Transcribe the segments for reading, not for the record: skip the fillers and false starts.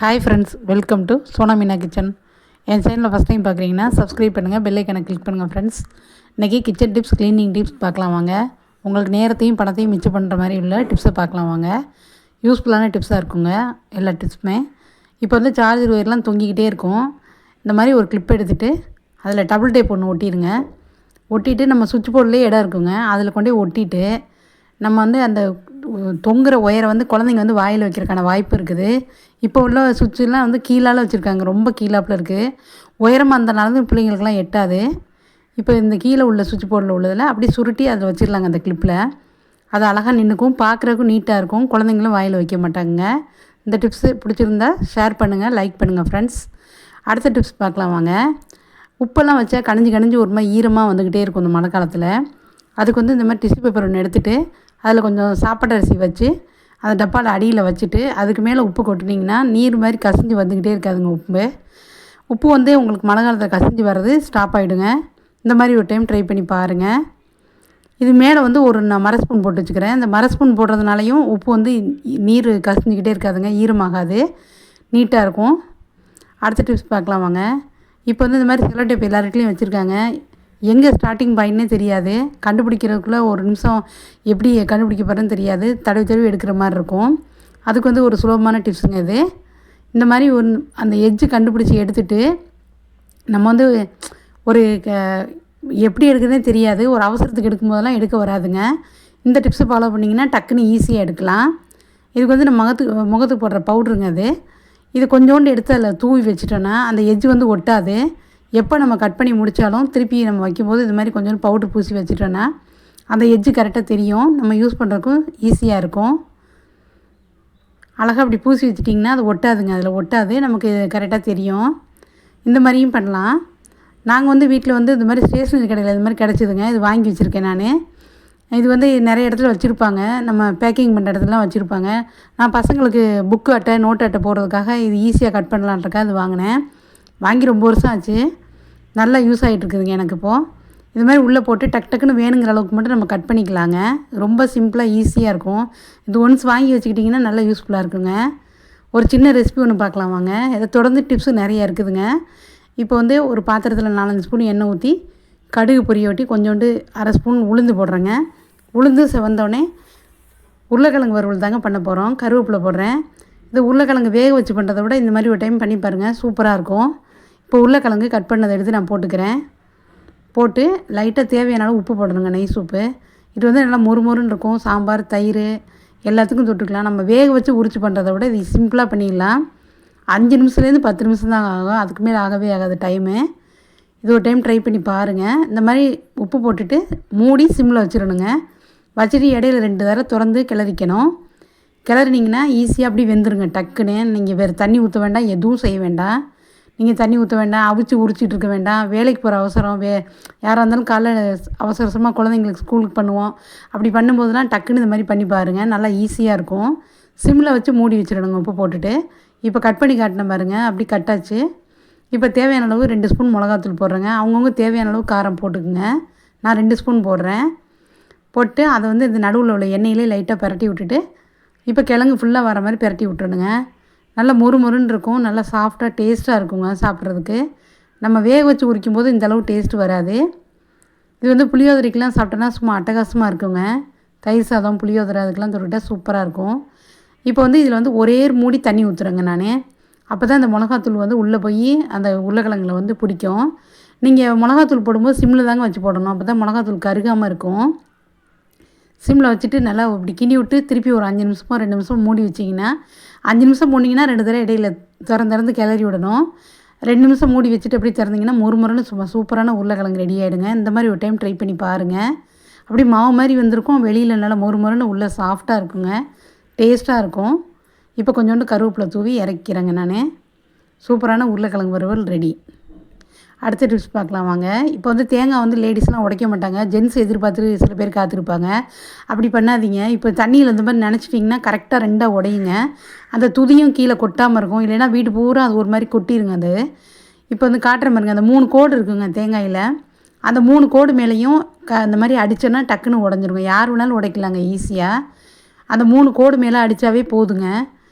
Hi friends, welcome to Sona Meena kitchen. என் சேனலில் first time பார்க்குறீங்கன்னா சப்ஸ்கிரைப் பண்ணுங்கள், பெல் ஐக்கனை கிளிக் பண்ணுங்கள். ஃப்ரெண்ட்ஸ், இன்றைக்கி கிச்சன் டிப்ஸ், க்ளீனிங் டிப்ஸ் பார்க்கலாம் வாங்க. உங்களுக்கு நேரத்தையும் பணத்தையும் மிச்சம் பண்ணுற மாதிரி உள்ள டிப்ஸை பார்க்கலாம் வாங்க. யூஸ்ஃபுல்லான டிப்ஸாக இருக்குங்க எல்லா டிப்ஸுமே. இப்போ வந்து சார்ஜர் ஒயர்லாம் தொங்கிக்கிட்டே இருக்கும். இந்த மாதிரி ஒரு கிளிப் எடுத்துகிட்டு அதில் டபுள் டேப் ஒன்று ஒட்டிடுங்க. ஒட்டிட்டு நம்ம சுவிட்ச் போர்ட்லேயே இடம் இருக்குங்க, அதில் கொண்டே ஒட்டிட்டு நம்ம வந்து அந்த தொங்குகிற ஒயரை வந்து குழந்தைங்க வந்து வாயில் வைக்கிறதுக்கான வாய்ப்பு இருக்குது. இப்போ உள்ள சுவிட்செலாம் வந்து கீழால் வச்சுருக்காங்க, ரொம்ப கீழாப்பில் இருக்குது. உயரமாக இருந்தனால பிள்ளைங்களுக்கெல்லாம் எட்டாது. இப்போ இந்த கீழே உள்ள சுவிட்ச் போர்டில் உள்ளதில் அப்படி சுருட்டி அதில் வச்சிடலாங்க. அந்த கிளிப்பில் அது அழகாக நின்றுக்கும், பார்க்குறதுக்கும் நீட்டாக இருக்கும். குழந்தைங்களும் வாயில் வைக்க மாட்டாங்க. இந்த டிப்ஸு பிடிச்சிருந்தா ஷேர் பண்ணுங்கள், லைக் பண்ணுங்கள் ஃப்ரெண்ட்ஸ். அடுத்த டிப்ஸ் பார்க்கலாம் வாங்க. உப்பெல்லாம் வச்சா கணிஞ்சு ஒரு மாதிரி ஈரமாக வந்துக்கிட்டே இருக்கும் இந்த மழை காலத்தில். அதுக்கு வந்து இந்த மாதிரி டிஷ்யூ பேப்பர் ஒன்று எடுத்துகிட்டு அதில் கொஞ்சம் சாப்பாட்டு அரிசி வச்சு அந்த டப்பாவில் அடியில் வச்சுட்டு அதுக்கு மேலே உப்பு கொட்டினீங்கன்னா நீர் மாதிரி கசிஞ்சு வந்துக்கிட்டே இருக்காதுங்க. உப்பு வந்து உங்களுக்கு மழை காலத்தில் கசிஞ்சு வர்றது ஸ்டாப் ஆகிடுங்க. இந்த மாதிரி ஒரு டைம் ட்ரை பண்ணி பாருங்கள். இது மேலே வந்து நான் மர ஸ்பூன் போட்டு வச்சுக்கிறேன். இந்த மர ஸ்பூன் போடுறதுனாலையும் உப்பு வந்து நீர் கசிஞ்சிக்கிட்டே இருக்காதுங்க, ஈரமாகாது, நீட்டாக இருக்கும். அடுத்த டிப்ஸ் பார்க்கலாம் வாங்க. இப்போ வந்து இந்த மாதிரி செல்லோ டேப் எல்லாருக்கிட்டையும் வச்சுருக்காங்க. எங்கே ஸ்டார்டிங் பாயிண்ட்னே தெரியாது. கண்டுபிடிக்கிறதுக்குள்ளே ஒரு நிமிஷம் எப்படி கண்டுபிடிக்க போகிறேன்னு தெரியாது. தடவி எடுக்கிற மாதிரி இருக்கும். அதுக்கு வந்து ஒரு சுலபமான டிப்ஸுங்க இது. இந்த மாதிரி அந்த எட்ஜு கண்டுபிடிச்சி எடுத்துகிட்டு நம்ம வந்து ஒரு எப்படி எடுக்கிறதே தெரியாது, ஒரு அவசரத்துக்கு எடுக்கும்போதெல்லாம் எடுக்க வராதுங்க. இந்த டிப்ஸை ஃபாலோ பண்ணிங்கன்னா டக்குன்னு ஈஸியாக எடுக்கலாம். இதுக்கு வந்து நம்ம முகத்துக்கு போடுற பவுட்ருங்க அது. இது கொஞ்சோண்டு எடுத்து அதில் தூவி வச்சிட்டோன்னா அந்த எட்ஜு வந்து ஒட்டாது. எப்போ நம்ம கட் பண்ணி முடித்தாலும் திருப்பி நம்ம வைக்கும்போது இது மாதிரி கொஞ்சம் பவுட்ரு பூசி வச்சுட்டோன்னா அந்த எட்ஜு கரெக்டாக தெரியும். நம்ம யூஸ் பண்ணுறதுக்கும் ஈஸியாக இருக்கும். அழகாக அப்படி பூசி வச்சிட்டிங்கன்னா அது ஒட்டாதுங்க, அதில் ஒட்டாது, நமக்கு கரெக்டாக தெரியும். இந்த மாதிரியும் பண்ணலாம். நாங்கள் வந்து வீட்டில் வந்து இந்த மாதிரி ஸ்டேஷ்னரி கடையில் இது மாதிரி கிடச்சிதுங்க. இது வாங்கி வச்சுருக்கேன் நான். இது வந்து நிறைய இடத்துல வச்சுருப்பாங்க, நம்ம பேக்கிங் பண்ணுற இடத்துலலாம் வச்சுருப்பாங்க. நான் பசங்களுக்கு புக்கு அட்டை, நோட்டு அட்டை போடுறதுக்காக இது ஈஸியாக கட் பண்ணலான்றக்காக அது வாங்கினேன். வாங்கி ரொம்ப வருஷம் ஆச்சு. நல்லா யூஸ் ஆகிட்டுருக்குதுங்க எனக்கு இப்போது. இது மாதிரி உள்ளே போட்டு டக்குன்னு வேணுங்கிற அளவுக்கு மட்டும் நம்ம கட் பண்ணிக்கலாங்க. ரொம்ப சிம்பிளாக ஈஸியாக இருக்கும். இது ஒன்ஸ் வாங்கி வச்சுக்கிட்டிங்கன்னா நல்லா யூஸ்ஃபுல்லாக இருக்குங்க. ஒரு சின்ன ரெசிபி ஒன்று பார்க்கலாம் வாங்க. இதை தொடர்ந்து டிப்ஸு நிறையா இருக்குதுங்க. இப்போ வந்து ஒரு பாத்திரத்தில் 4-5 ஸ்பூன் எண்ணெய் ஊற்றி கடுகு பொரிய ஊட்டி கொஞ்சோண்டு அரை ஸ்பூன் உளுந்து போடுறேங்க. உளுந்து செவந்தோடனே உருளைக்கிழங்கு வறுவல் தாங்க பண்ண போகிறோம். கருவேப்பிலை போடுறேன். இது உருளைக்கிழங்கு வேக வச்சு பண்ணுறதை விட இந்த மாதிரி ஒரு டைம் பண்ணி பாருங்கள், சூப்பராக இருக்கும். இப்போ உருளைக்கிழங்கு கட் பண்ணதை எடுத்து நான் போட்டுக்கிறேன். போட்டு லைட்டாக தேவையான அளவு உப்பு போடணுங்க, நெய் சூப்பு. இது வந்து நல்லா மொறுமொறுன்னு இருக்கும். சாம்பார், தயிர் எல்லாத்துக்கும் தொட்டுக்கலாம். நம்ம வேக வச்சு உரிச்சு பண்ணுறதை விட இது சிம்பிளாக பண்ணிடலாம். 5 நிமிஷத்துலேருந்து 10 நிமிஷம் தான் ஆகும், அதுக்கு மேலே ஆகவே ஆகாது டைமு. இது ஒரு டைம் ட்ரை பண்ணி பாருங்கள். இந்த மாதிரி உப்பு போட்டுட்டு மூடி சிம்மில் வச்சிடணுங்க. வச்சுட்டு இடையில 2 தடவை திறந்து கிளறிக்கணும். கிளறினீங்கன்னா ஈஸியாக அப்படி வெந்துருங்க டக்குன்னு. நீங்கள் வேறு தண்ணி ஊற்ற வேண்டாம், எதுவும் செய்ய வேண்டாம். நீங்கள் தண்ணி ஊற்ற வேண்டாம், அவிச்சு உரிச்சிட்டு இருக்க வேண்டாம். வேலைக்கு போகிற அவசரம் யாராக இருந்தாலும் காலைல அவசரமாக குழந்தைங்களுக்கு ஸ்கூலுக்கு பண்ணுவோம். அப்படி பண்ணும்போதெல்லாம் டக்குன்னு இந்த மாதிரி பண்ணி பாருங்கள், நல்லா ஈஸியாக இருக்கும். சிம்மில் வச்சு மூடி வச்சிடணுங்க உப்பு போட்டுட்டு. இப்போ கட் பண்ணி காட்டின பாருங்கள், அப்படி கட்டாச்சு. இப்போ தேவையான அளவு 2 ஸ்பூன் மிளகாத்தூள் போடுறேங்க. அவங்கவுங்க தேவையான அளவு காரம் போட்டுக்குங்க. நான் 2 ஸ்பூன் போடுறேன். போட்டு அதை வந்து இந்த நடுவில் உள்ள எண்ணெயிலே லைட்டாக பரட்டி விட்டுட்டு இப்போ கிழங்கு ஃபுல்லாக வர மாதிரி பரட்டி விட்டுணுங்க. நல்லா மொறுன்னு இருக்கும், நல்லா சாஃப்டாக டேஸ்ட்டாக இருக்குங்க சாப்பிட்றதுக்கு. நம்ம வேக வச்சு உரிக்கும்போது இந்தளவு டேஸ்ட்டு வராது. இது வந்து புளியோதரைக்கெலாம் சாப்பிட்டோன்னா சும்மா அட்டகாசமாக இருக்குங்க. தயிர் சாதம், புளியோதரை அதுக்கெலாம் தொட்டுக்கிட்டால் சூப்பராக இருக்கும். இப்போ வந்து இதில் வந்து ஒரே மூடி தண்ணி ஊற்றுறேங்க நான். அப்போ தான் அந்த மிளகாத்தூள் வந்து உள்ளே போய் அந்த உருளைக்கிழங்குல வந்து பிடிக்கும். நீங்கள் மிளகாத்தூள் போடும்போது சிம்மில் தாங்க வச்சு போடணும், அப்போ தான் மிளகாத்தூள் கருகாமல் இருக்கும். சிம்மில் வச்சுட்டு நல்லா இப்படி கிண்டி விட்டு திருப்பி ஒரு 5 நிமிஷமோ 2 நிமிஷம் மூடி வச்சிங்கன்னா, 5 நிமிஷம் போட்டிங்கன்னா 2 தடவை இடையில திறந்து கிளறி விடணும். 2 நிமிஷம் மூடி வச்சுட்டு அப்படியே திறந்திங்கன்னா மொறுன்னு சும்மா சூப்பரான உருளைக்கிழங்கு ரெடி ஆகிடுங்க. இந்த மாதிரி ஒரு டைம் ட்ரை பண்ணி பாருங்கள். அப்படி மாவு மாதிரி வந்திருக்கும், வெளியில் நல்லா மொறுன்னு உள்ளே சாஃப்டாக இருக்குங்க, டேஸ்ட்டாக இருக்கும். இப்போ கொஞ்சோண்டு கருவேப்பிலை தூவி இறக்கிறேங்க நான். சூப்பரான உருளைக்கிழங்கு வறுவல் ரெடி. அடுத்த டிப்ஸ் பார்க்கலாம் வாங்க. இப்போ வந்து தேங்காய் வந்து லேடிஸ்லாம் உடைக்க மாட்டாங்க, ஜென்ஸ் எதிர்பார்த்துட்டு சில பேர் காத்திருப்பாங்க. அப்படி பண்ணாதீங்க. இப்போ தண்ணியில் இந்த மாதிரி நினச்சிட்டிங்கன்னா கரெக்டாக 2ஆக உடையுங்க. அந்த துதியும் கீழே கொட்டாமல் இருக்கும், இல்லைன்னா வீடு பூரா அது ஒரு மாதிரி கொட்டிடுங்க அது. இப்போ வந்து காட்டுற மாதிரிங்க, அந்த 3 கோடு இருக்குங்க தேங்காயில். அந்த 3 கோடு மேலேயும் அந்த மாதிரி அடித்தோன்னா டக்குன்னு உடஞ்சிருங்க. யார் வேணாலும் உடைக்கலாங்க ஈஸியாக. அந்த 3 கோடு மேலே அடித்தாவே போதுங்க.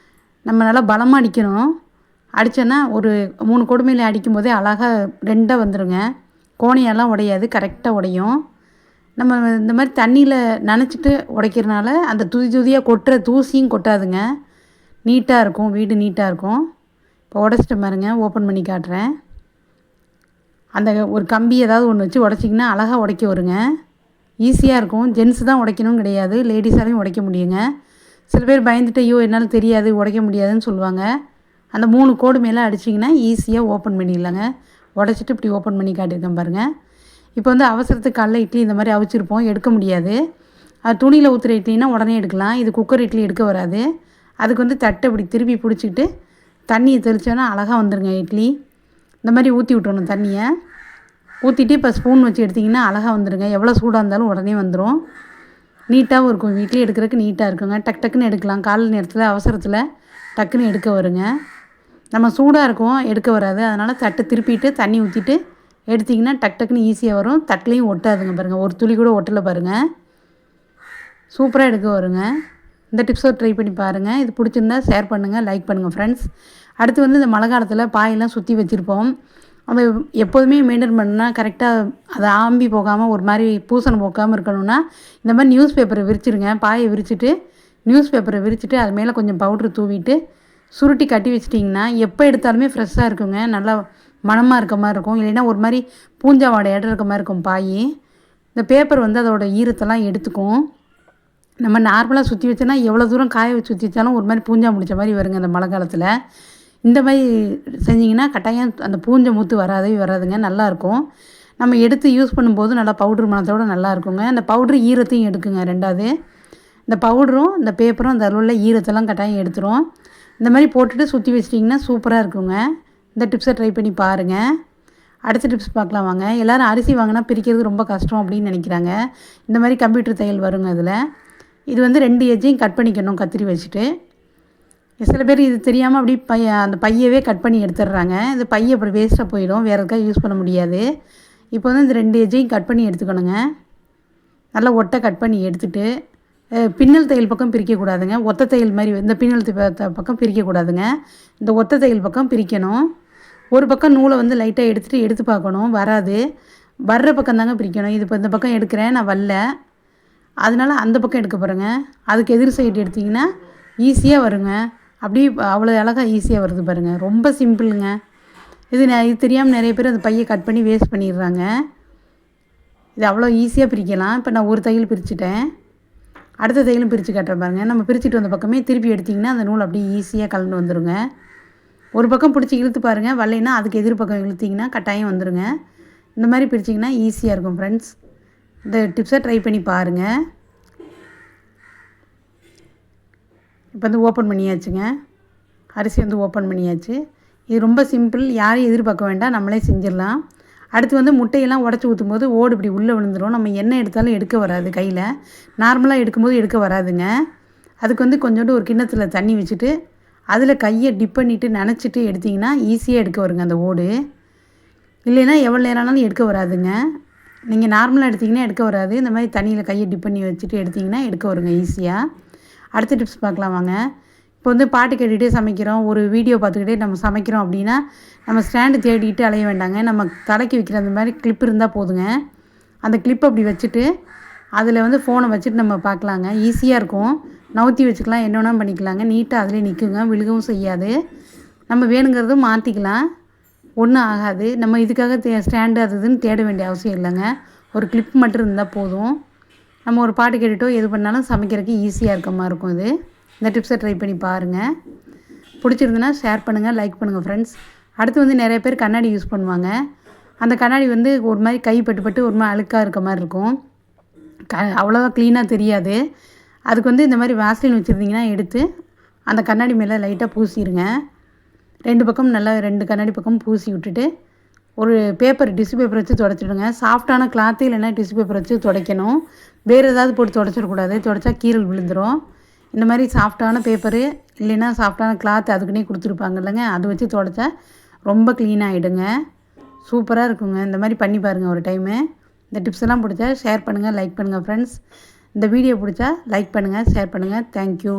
நம்ம நல்லா பலமாக அடிக்கணும். அடித்தோன்னா ஒரு 3 கோடு மேலே அடிக்கும்போதே அழகாக 2ஆக வந்துடுங்க. கோணையெல்லாம் உடையாது, கரெக்டாக உடையும். நம்ம இந்த மாதிரி தண்ணியில் நனைச்சிட்டு உடைக்கிறனால அந்த துதியாக கொட்டுற தூசியும் கொட்டாதுங்க. நீட்டாக இருக்கும், வீடு நீட்டாக இருக்கும். இப்போ உடச்சிட்டு பாருங்க, ஓப்பன் பண்ணி காட்டுறேன். அந்த ஒரு கம்பி ஏதாவது ஒன்று வச்சு உடச்சிங்கன்னா அழகாக உடைக்க வருங்க. ஈஸியாக இருக்கும். ஜென்ஸ் தான் உடைக்கணும்னு கிடையாது, லேடிஸாலையும் உடைக்க முடியுங்க. சில பேர் பயந்துட்டு ஐயோ என்னால் தெரியாது உடைக்க முடியாதுன்னு சொல்லுவாங்க. அந்த 3 கோடு மேலே அடிச்சிங்கன்னா ஈஸியாக ஓப்பன் பண்ணிடலாங்க. உடச்சிட்டு இப்படி ஓப்பன் பண்ணி காட்டியிருக்கேன் பாருங்கள். இப்போ வந்து அவசரத்துக்கு காலைல இட்லி இந்த மாதிரி அவிச்சிருப்போம், எடுக்க முடியாது. அது துணியில் ஊற்றுற இட்லினா உடனே எடுக்கலாம். இது குக்கர் இட்லி எடுக்க வராது. அதுக்கு வந்து தட்டை இப்படி திருப்பி பிடிச்சிக்கிட்டு தண்ணியை தெளித்தோன்னா அழகாக வந்துடுங்க இட்லி. இந்த மாதிரி ஊற்றி விட்டுறணும் தண்ணியை. ஊற்றிட்டு இப்போ ஸ்பூன் வச்சு எடுத்திங்கன்னா அழகாக வந்துடுங்க. எவ்வளோ சூடாக இருந்தாலும் உடனே வந்துடும். நீட்டாகவும் இருக்கும், இட்லி எடுக்கிறதுக்கு நீட்டாக இருக்குங்க. டக்குன்னு எடுக்கலாம். காலை நேரத்தில் அவசரத்தில் டக்குன்னு எடுக்க வருங்க. நம்ம சூடாக இருக்கும், எடுக்க வராது. அதனால் தட்டை திருப்பிட்டு தண்ணி ஊற்றிட்டு எடுத்திங்கன்னா டக்குன்னு ஈஸியாக வரும். தட்டிலையும் ஒட்டாதுங்க பாருங்கள், ஒரு துளி கூட ஒட்டலை பாருங்கள். சூப்பராக எடுக்க வருங்க. இந்த டிப்ஸை ட்ரை பண்ணி பாருங்கள். இது பிடிச்சிருந்தா ஷேர் பண்ணுங்கள், லைக் பண்ணுங்கள் ஃப்ரெண்ட்ஸ். அடுத்து வந்து இந்த மழை காலத்தில் பாயெல்லாம் சுற்றி வச்சுருப்போம். அதை எப்போதுமே மெயின்டைன் பண்ணால் கரெக்டாக அதை ஆம்பி போகாமல் ஒரு மாதிரி பூசணம் போக்காமல் இருக்கணும்னா இந்த மாதிரி நியூஸ் பேப்பரை விரிச்சிருங்க. பாயை விரிச்சிட்டு நியூஸ் பேப்பரை விரிச்சிட்டு அது மேலே கொஞ்சம் பவுட்ரு தூவிட்டு சுருட்டி கட்டி வச்சிட்டிங்கன்னா எப்போ எடுத்தாலுமே ஃப்ரெஷ்ஷாக இருக்குங்க. நல்லா மணமாக இருக்க மாதிரி இருக்கும். இல்லைன்னா ஒரு மாதிரி பூஞ்சா வாடை இருக்க மாதிரி இருக்கும் பாய். இந்த பேப்பர் வந்து அதோட ஈரத்தெல்லாம் எடுத்துக்கும். நம்ம நார்மலாக சுற்றி வச்சோன்னா எவ்வளோ தூரம் காய வச்சு சுற்றி வச்சாலும் ஒரு மாதிரி பூஞ்சா முடிச்ச மாதிரி வருங்க இந்த மழை காலத்தில். இந்த மாதிரி செஞ்சிங்கன்னா கட்டாயம் அந்த பூஞ்சை மூத்து வராதுங்க, நல்லாயிருக்கும். நம்ம எடுத்து யூஸ் பண்ணும்போது நல்லா பவுட்ரு மணத்தோடு நல்லா இருக்குங்க. அந்த பவுட்ரு ஈரத்தையும் எடுக்குங்க. ரெண்டாவது இந்த பவுடரும் இந்த பேப்பரும் அந்த உள்ள ஈரத்தெல்லாம் கட்டாயம் எடுத்துரும். இந்த மாதிரி போட்டுட்டு சுற்றி வச்சிட்டிங்கன்னா சூப்பராக இருக்குங்க. இந்த டிப்ஸை ட்ரை பண்ணி பாருங்கள். அடுத்த டிப்ஸ் பார்க்கலாம் வாங்க. எல்லோரும் அரிசி வாங்கினா பிரிக்கிறது ரொம்ப கஷ்டம் அப்படின்னு நினைக்கிறாங்க. இந்த மாதிரி கம்ப்யூட்டர் தையல் வருங்க. அதில் இது வந்து 2 எஜ்ஜையும் கட் பண்ணிக்கணும் கத்திரி வச்சுட்டு. சில பேர் இது தெரியாமல் அப்படி அந்த பையவே கட் பண்ணி எடுத்துடுறாங்க. இந்த பைய அப்படி வேஸ்ட்டாக போயிடும், வேறு எதுக்காக யூஸ் பண்ண முடியாது. இப்போ வந்து இந்த 2 எஜ்ஜையும் கட் பண்ணி எடுத்துக்கணுங்க. நல்லா ஒட்டை கட் பண்ணி எடுத்துகிட்டு பின்னல் தையல் பக்கம் பிரிக்கக்கூடாதுங்க. ஒத்த தையல் மாதிரி இந்த பின்னல் பக்கம் பிரிக்கக்கூடாதுங்க. இந்த ஒத்த தையல் பக்கம் பிரிக்கணும். ஒரு பக்கம் நூலை வந்து லைட்டாக எடுத்து பார்க்கணும், வராது. வர்ற பக்கம் தாங்க பிரிக்கணும். இது இப்போ இந்த பக்கம் எடுக்கிறேன், நான் வரல, அதனால் அந்த பக்கம் எடுக்க போகிறேங்க. அதுக்கு எதிர் சைடு எடுத்திங்கன்னா ஈஸியாக வருங்க. அப்படி அவ்வளோ அழகாக ஈஸியாக வருது பாருங்கள். ரொம்ப சிம்பிளுங்க. இது தெரியாமல் நிறைய பேர் அந்த பையை கட் பண்ணி வேஸ்ட் பண்ணிடுறாங்க. இது அவ்வளோ ஈஸியாக பிரிக்கலாம். இப்போ நான் ஒரு தையல் பிரிச்சுட்டேன், அடுத்த தையலும் பிரித்து காட்டுறேன் பாருங்கள். நம்ம பிரிச்சுட்டு வந்த பக்கமே திருப்பி எடுத்திங்கன்னா அந்த நூல் அப்படியே ஈஸியாக கலந்து வந்துடுங்க. ஒரு பக்கம் பிடிச்சி இழுத்து பாருங்கள், வரலைன்னா அதுக்கு எதிர் பக்கம் இழுத்திங்கன்னா கட்டாயம் வந்துடுங்க. இந்த மாதிரி பிரிச்சிங்கன்னா ஈஸியாக இருக்கும் ஃப்ரெண்ட்ஸ். இந்த டிப்ஸை ட்ரை பண்ணி பாருங்கள். இப்போ வந்து ஓப்பன் பண்ணியாச்சுங்க. அரிசி வந்து ஓப்பன் பண்ணியாச்சு. இது ரொம்ப சிம்பிள், யாரையும் எதிர்பார்க்க வேண்டாம், நம்மளே செஞ்சிடலாம். அடுத்து வந்து முட்டையெல்லாம் உடச்சி ஊற்றும்போது ஓடு இப்படி உள்ளே விழுந்துடும். நம்ம எண்ணெய் எடுத்தாலும் எடுக்க வராது, கையில் நார்மலாக எடுக்கும்போது எடுக்க வராதுங்க. அதுக்கு வந்து கொஞ்சோண்டு ஒரு கிண்ணத்தில் தண்ணி வச்சுட்டு அதில் கையை டிப் பண்ணிவிட்டு நனைச்சிட்டு எடுத்திங்கன்னா ஈஸியாக எடுக்க வருங்க அந்த ஓடு. இல்லைன்னா எவ்வளோ நேரம் ஆனாலும் எடுக்க வராதுங்க. நீங்கள் நார்மலாக எடுத்திங்கன்னா எடுக்க வராது. இந்த மாதிரி தண்ணியில் கையை டிப் பண்ணி வச்சுட்டு எடுத்திங்கன்னா எடுக்க வருங்க ஈஸியாக. அடுத்த டிப்ஸ் பார்க்கலாம் வாங்க. இப்போ வந்து பாட்டு கேட்டுகிட்டே சமைக்கிறோம், ஒரு வீடியோ பார்த்துக்கிட்டே நம்ம சமைக்கிறோம் அப்படின்னா நம்ம ஸ்டாண்டு தேடிக்கிட்டு அலைய வேண்டாங்க. நம்ம தலைக்கு வைக்கிற அந்த மாதிரி கிளிப் இருந்தால் போதுங்க. அந்த கிளிப் அப்படி வச்சுட்டு அதில் வந்து ஃபோனை வச்சுட்டு நம்ம பார்க்கலாங்க. ஈஸியாக இருக்கும், நவுத்தி வச்சுக்கலாம், என்ன வேணால் பண்ணிக்கலாங்க. நீட்டாக அதிலே நிற்குங்க, விழுகவும் செய்யாது. நம்ம வேணுங்கிறதும் மாற்றிக்கலாம், ஒன்றும் ஆகாது. நம்ம இதுக்காக ஸ்டாண்டு அது இதுன்னு தேட வேண்டிய அவசியம் இல்லைங்க. ஒரு கிளிப் மட்டும் இருந்தால் போதும். நம்ம ஒரு பாட்டு கேட்டுட்டோ எது பண்ணாலும் சமைக்கிறதுக்கு ஈஸியாக இருக்க மாதிரி இருக்கும் இது. இந்த டிப்ஸை ட்ரை பண்ணி பாருங்கள். பிடிச்சிருந்துன்னா ஷேர் பண்ணுங்கள், லைக் பண்ணுங்கள் ஃப்ரெண்ட்ஸ். அடுத்து வந்து நிறைய பேர் கண்ணாடி யூஸ் பண்ணுவாங்க. அந்த கண்ணாடி வந்து ஒரு மாதிரி கை பட்டு ஒரு மாதிரி அழுக்காக இருக்க மாதிரி இருக்கும், அவ்வளோவா க்ளீனாக தெரியாது. அதுக்கு வந்து இந்த மாதிரி வாஸ்லின் வச்சுருந்தீங்கன்னா எடுத்து அந்த கண்ணாடி மேலே லைட்டாக பூசிடுங்க. 2 பக்கம் நல்லா 2 கண்ணாடி பக்கம் பூசி விட்டுட்டு ஒரு டிஷ்யூ பேப்பர் வச்சு துடைச்சிடுங்க. சாஃப்டான கிளாத்து இல்லைன்னா டிஷ்யூ பேப்பர் வச்சு துடைக்கணும். வேறு ஏதாவது போட்டு துடைச்சிடக்கூடாது, துடைச்சா கீரல் விழுந்துடும். இந்த மாதிரி சாஃப்டான பேப்பரு இல்லைன்னா சாஃப்டான கிளாத் அதுக்குன்னே கொடுத்துருப்பாங்க இல்லைங்க, அது வச்சு துடைச்சா ரொம்ப க்ளீனாகிடுங்க. சூப்பராக இருக்குங்க. இந்த மாதிரி பண்ணி பாருங்கள் ஒரு டைமு. இந்த டிப்ஸ் எல்லாம் பிடிச்சா ஷேர் பண்ணுங்கள், லைக் பண்ணுங்கள் ஃப்ரெண்ட்ஸ். இந்த வீடியோ பிடிச்சா லைக் பண்ணுங்கள், ஷேர் பண்ணுங்கள். தேங்க்யூ.